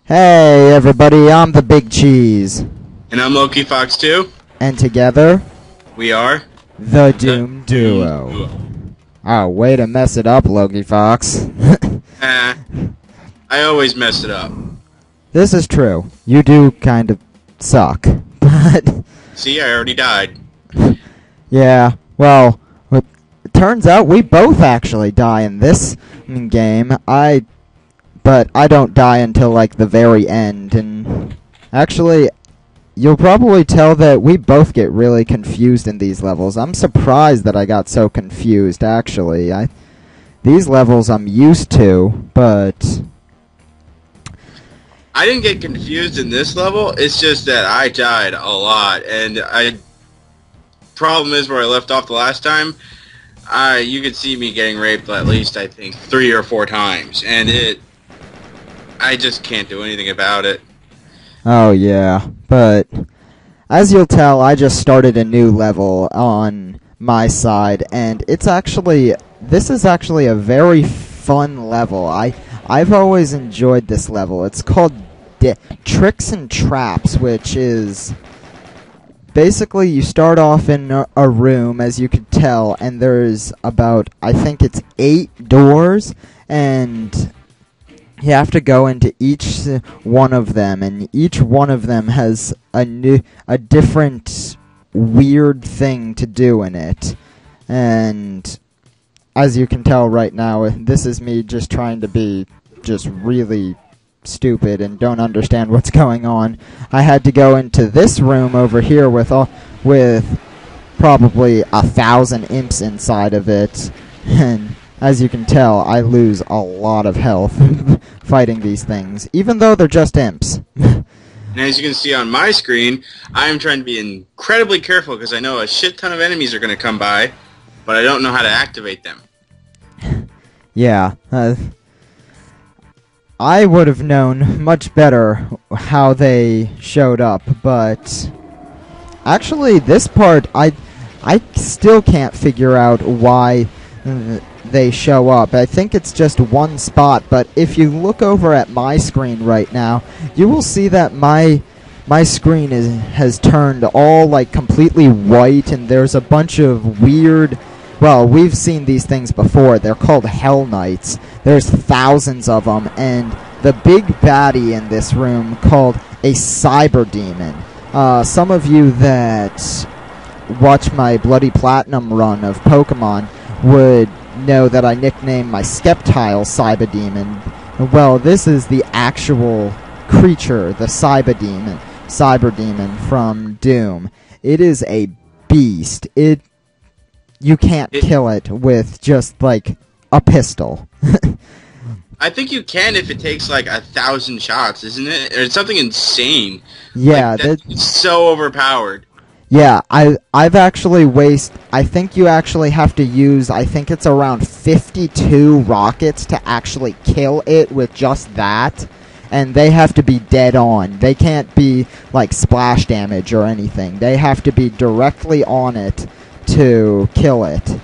Hey everybody, I'm the Big Cheese. And I'm Loki Fox 2. And together, We are the Doom Duo. Oh, way to mess it up, Loki Fox. I always mess it up. This is true. You do kind of suck. But See, I already died. yeah, well, it turns out we both actually die in this game. But I don't die until, like, the very end, and actually, you'll probably tell that we both get really confused in these levels. I'm surprised that I got so confused, actually. These levels I'm used to, but I didn't get confused in this level, it's just that I died a lot, and problem is where I left off the last time, you could see me getting raped at least, I think, 3 or 4 times, and I just can't do anything about it. oh yeah, but as you'll tell, I just started a new level on my side, and this is actually a very fun level. I've always enjoyed this level. It's called Tricks and Traps, which is basically you start off in a room, as you could tell, and there's about, I think it's 8 doors, and you have to go into each one of them, and each one of them has a different weird thing to do in it. And as you can tell right now, this is me just trying to be just really stupid and don't understand what's going on. I had to go into this room over here with probably 1,000 imps inside of it, and as you can tell, I lose a lot of health fighting these things, even though they're just imps. And as you can see on my screen, I am trying to be incredibly careful because I know a shit ton of enemies are going to come by, but I don't know how to activate them. Yeah, I would have known much better how they showed up, but actually this part, I still can't figure out why they show up. I think it's just one spot, but if you look over at my screen right now, you will see that my screen has turned all like completely white, and there's a bunch of weird, well, we've seen these things before. They're called Hell Knights. There's thousands of them, and the big baddie in this room called a Cyber Demon. Some of you that watch my Bloody Platinum run of Pokemon would know that I nicknamed my Skeptile Cyber Demon. Well, this is the actual creature, the Cyber Demon from Doom. It is a beast. You can't kill it with just like a pistol. I think you can if it takes like 1,000 shots, isn't it? Or it's something insane. Yeah, like, it's so overpowered. Yeah, I've actually I think you actually have to use, I think it's around 52 rockets to actually kill it with just that. And they have to be dead on. They can't be like splash damage or anything. They have to be directly on it to kill it.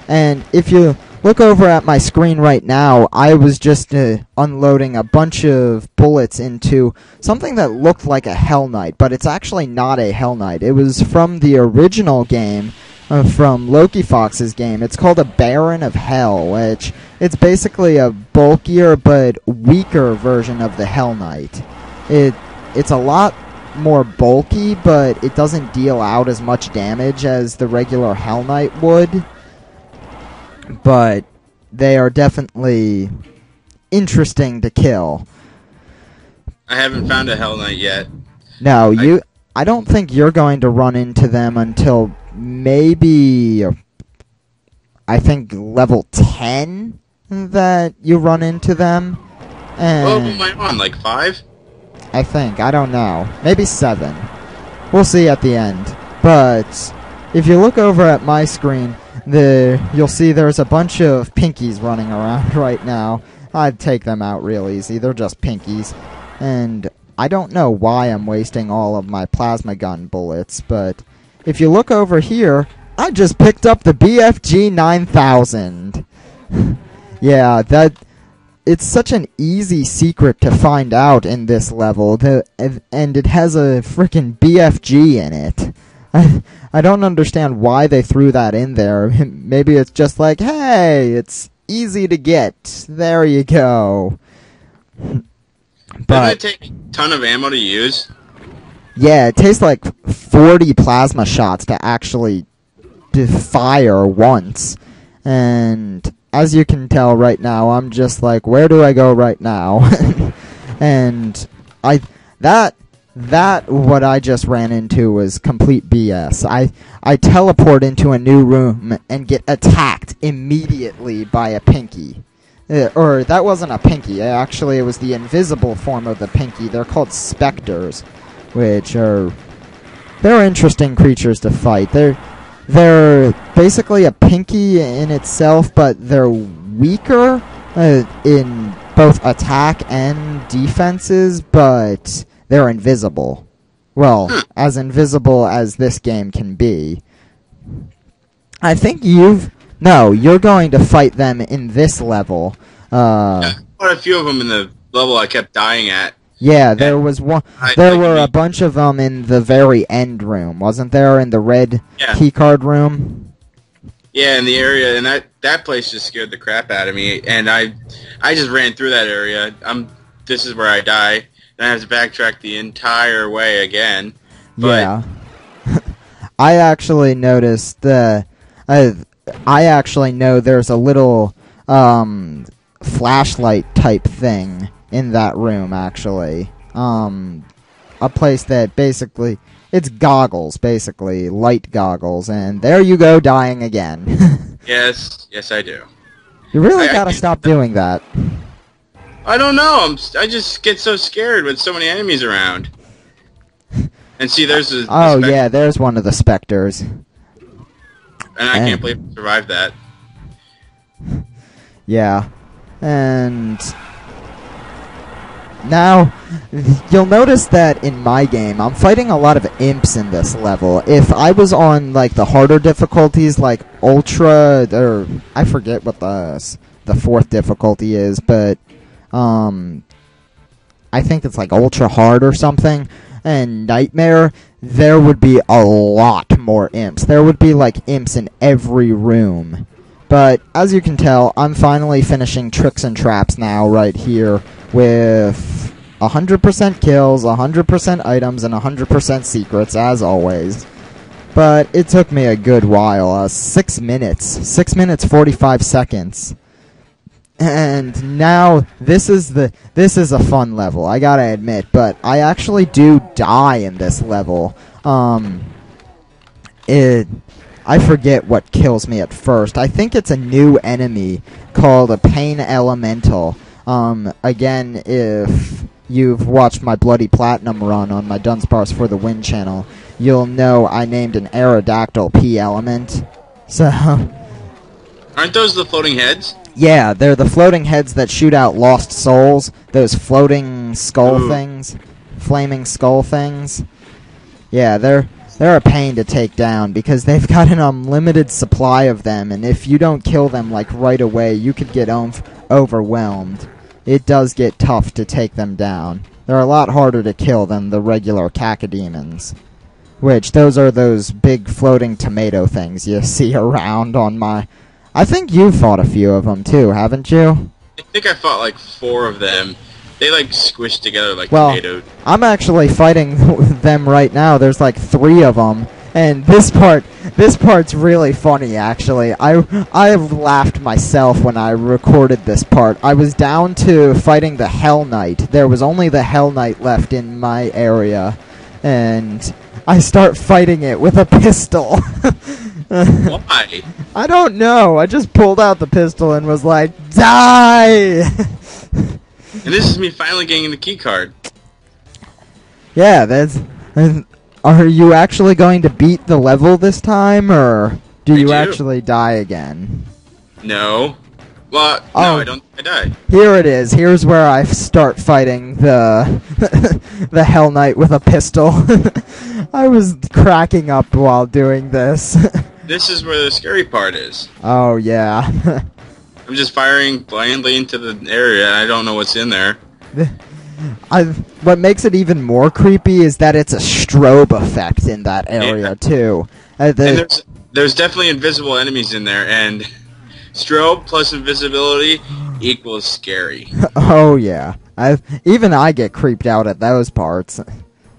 And if you look over at my screen right now, I was just unloading a bunch of bullets into something that looked like a Hell Knight, but it's actually not a Hell Knight. It was from the original game, from Loki Fox's game. It's called a Baron of Hell, which it's basically a bulkier but weaker version of the Hell Knight. It's a lot more bulky, but it doesn't deal out as much damage as the regular Hell Knight would. But they are definitely interesting to kill. I haven't found a Hell Knight yet. No, I don't think you're going to run into them until maybe, I think, level 10 that you run into them. And What level am I on, like 5? I think, I don't know. Maybe 7. We'll see at the end. But if you look over at my screen, you'll see there's a bunch of pinkies running around right now. I'd take them out real easy. They're just pinkies. And I don't know why I'm wasting all of my plasma gun bullets, but if you look over here, I just picked up the BFG 9000. Yeah, it's such an easy secret to find out in this level, and it has a frickin' BFG in it. I don't understand why they threw that in there. Maybe it's just like, hey, it's easy to get. There you go. Doesn't it take a ton of ammo to use? Yeah, it takes like 40 plasma shots to actually fire once. And as you can tell right now, I'm just like, where do I go right now? And what I just ran into was complete BS. I teleport into a new room and get attacked immediately by a pinky. Or that wasn't a pinky. Actually, it was the invisible form of the pinky. They're called specters, which they're interesting creatures to fight. They're basically a pinky in itself, but they're weaker in both attack and defenses, but they're invisible. Well, as invisible as this game can be. I think you're going to fight them in this level. Yeah, quite a few of them in the level I kept dying at. Yeah, there was one. There were a bunch of them in the very end room, wasn't there? In the red keycard room. Yeah, in the area, and that place just scared the crap out of me. And I just ran through that area. This is where I die, and I have to backtrack the entire way again. Yeah, I actually noticed I actually know there's a little flashlight type thing in that room, actually. A place that basically, it's goggles, basically, light goggles, and there you go, dying again. Yes, I do. You really gotta stop doing that. I don't know, I just get so scared with so many enemies around. And see, there's a yeah, there's one of the specters. And I can't believe I survived that. Yeah. And now, you'll notice that in my game, I'm fighting a lot of imps in this level. If I was on, like, the harder difficulties, like Ultra, or I forget what the fourth difficulty is, but, I think it's like Ultra Hard or something, and Nightmare, there would be a lot more imps. There would be, like, imps in every room. But, as you can tell, I'm finally finishing Tricks and Traps now, right here, with 100% kills, 100% items, and 100% secrets, as always. But it took me a good while, 6 minutes. 6 minutes, 45 seconds. And now, this is a fun level, I gotta admit, but I actually do die in this level. I forget what kills me at first. I think it's a new enemy called a Pain Elemental. Again, if you've watched my Bloody Platinum run on my Dunsparce for the Win channel, you'll know I named an Aerodactyl P-Element. So... Aren't those the floating heads? Yeah, they're the floating heads that shoot out lost souls. Those floating skull things. Flaming skull things. Yeah, they're a pain to take down because they've got an unlimited supply of them, and if you don't kill them like right away, you could get overwhelmed. It does get tough to take them down. They're a lot harder to kill than the regular cacodemons. Which, those are those big floating tomato things you see around on my... I think you've fought a few of them too, haven't you? I think I fought like 4 of them. They like squished together like tomatoes. I'm actually fighting them right now. There's like 3 of them, and this part's really funny. Actually, I laughed myself when I recorded this part. I was down to fighting the Hell Knight. There was only the Hell Knight left in my area, and I start fighting it with a pistol. Why? I don't know. I just pulled out the pistol and was like, die! And this is me finally getting the key card. Yeah, are you actually going to beat the level this time, or do you actually die again? No. Well, no, I don't. I die. Here it is. Here's where I start fighting the the Hell Knight with a pistol. I was cracking up while doing this. This is where the scary part is. Oh, yeah. I'm just firing blindly into the area. I don't know what's in there. What makes it even more creepy is that it's a strobe effect in that area too. And there's definitely invisible enemies in there, and strobe plus invisibility equals scary. Oh yeah, even I get creeped out at those parts,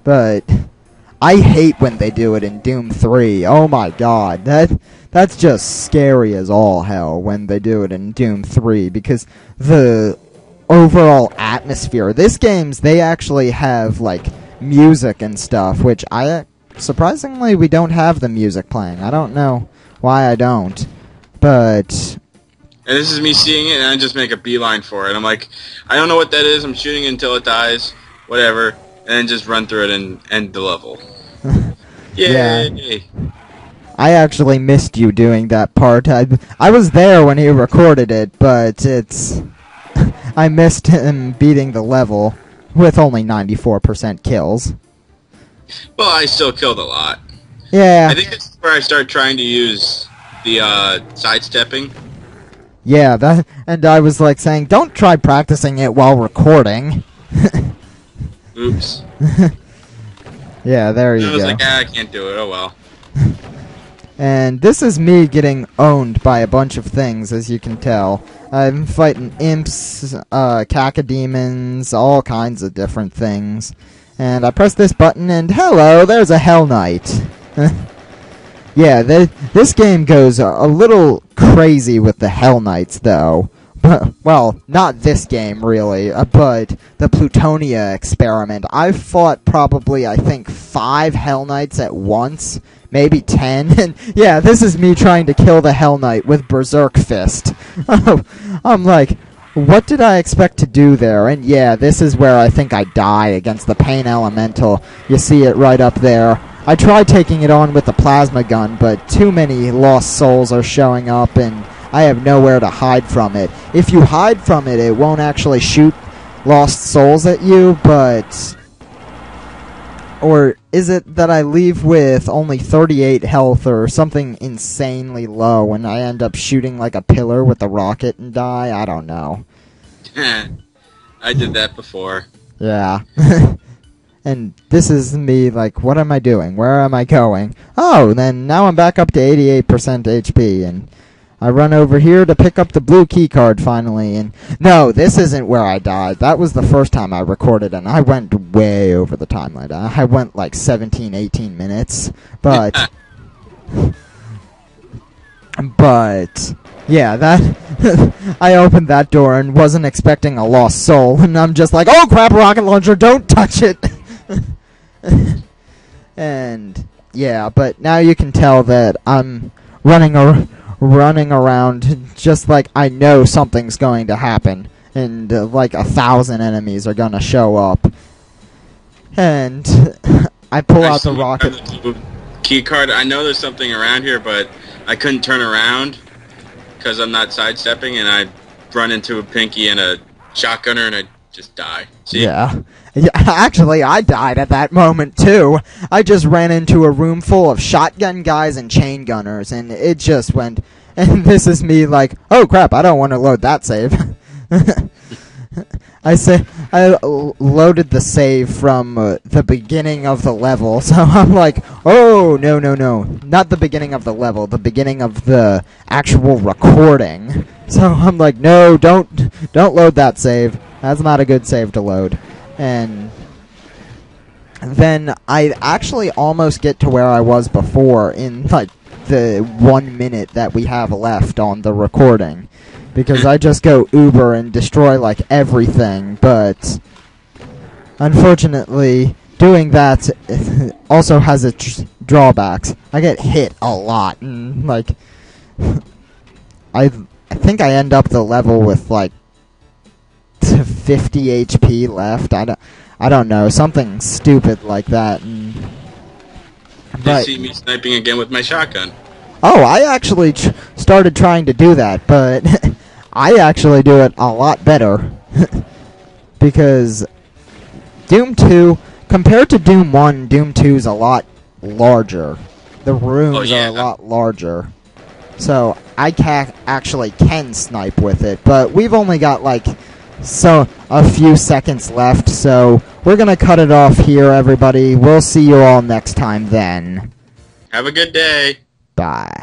but I hate when they do it in Doom 3. Oh my god, that's just scary as all hell when they do it in Doom 3, because the overall atmosphere. This game's, they actually have like music and stuff, which surprisingly we don't have the music playing. I don't know why I don't, but. And this is me seeing it, and I just make a beeline for it. I'm like, I don't know what that is. I'm shooting until it dies, whatever, and then just run through it and end the level. Yay! Yeah. I actually missed you doing that part. I was there when he recorded it, but I missed him beating the level with only 94% kills. Well, I still killed a lot. Yeah. I think this is where I start trying to use the sidestepping. Yeah, and I was like saying, don't try practicing it while recording. Oops. Yeah, there you go. I was like, I can't do it, oh well. And this is me getting owned by a bunch of things, as you can tell. I'm fighting imps, cacodemons, all kinds of different things. And I press this button, and hello, there's a Hell Knight. Yeah, this game goes a little crazy with the Hell Knights, though. Well, not this game, really, but the Plutonia experiment. I've fought probably, I think, 5 Hell Knights at once, maybe 10, and yeah, this is me trying to kill the Hell Knight with Berserk Fist. I'm like, what did I expect to do there? And yeah, this is where I think I die against the Pain Elemental. You see it right up there. I tried taking it on with the plasma gun, but too many lost souls are showing up, and I have nowhere to hide from it. If you hide from it, it won't actually shoot lost souls at you, but... Or is it that I leave with only 38 health or something insanely low and I end up shooting like a pillar with a rocket and die? I don't know. I did that before. Yeah. And this is me like, what am I doing? Where am I going? Oh, then now I'm back up to 88% HP, and I run over here to pick up the blue key card finally, and no, this isn't where I died. That was the first time I recorded, and I went way over the time limit. I went like 17, 18 minutes, but... but... yeah, that... I opened that door and wasn't expecting a lost soul, and I'm just like, oh crap, rocket launcher, don't touch it! And yeah, but now you can tell that I'm running around just like I know something's going to happen, and like 1,000 enemies are gonna show up, and I pull out the rocket key card. I know there's something around here, but I couldn't turn around because I'm not sidestepping, and I run into a Pinky and a shotgunner, and I just die. See? Yeah. Actually, I died at that moment, too. I just ran into a room full of shotgun guys and chain gunners, and it just went... And this is me like, oh crap, I don't want to load that save. I loaded the save from the beginning of the level, so I'm like, oh, no. Not the beginning of the level, the beginning of the actual recording. So I'm like, no, don't load that save. That's not a good save to load. And then I actually almost get to where I was before in like the 1 minute that we have left on the recording, because I just go Uber and destroy like everything, but unfortunately doing that also has its drawbacks. I get hit a lot, and like I think I end up the level with like 50 HP left. I don't know, something stupid like that. And you see me sniping again with my shotgun. Oh, I actually started trying to do that, but I actually do it a lot better. Because Doom 2, compared to Doom 1, Doom 2 is a lot larger. The rooms are a lot larger. So I actually can snipe with it, but we've only got like a few seconds left, so we're gonna cut it off here, everybody. We'll see you all next time then. Have a good day. Bye.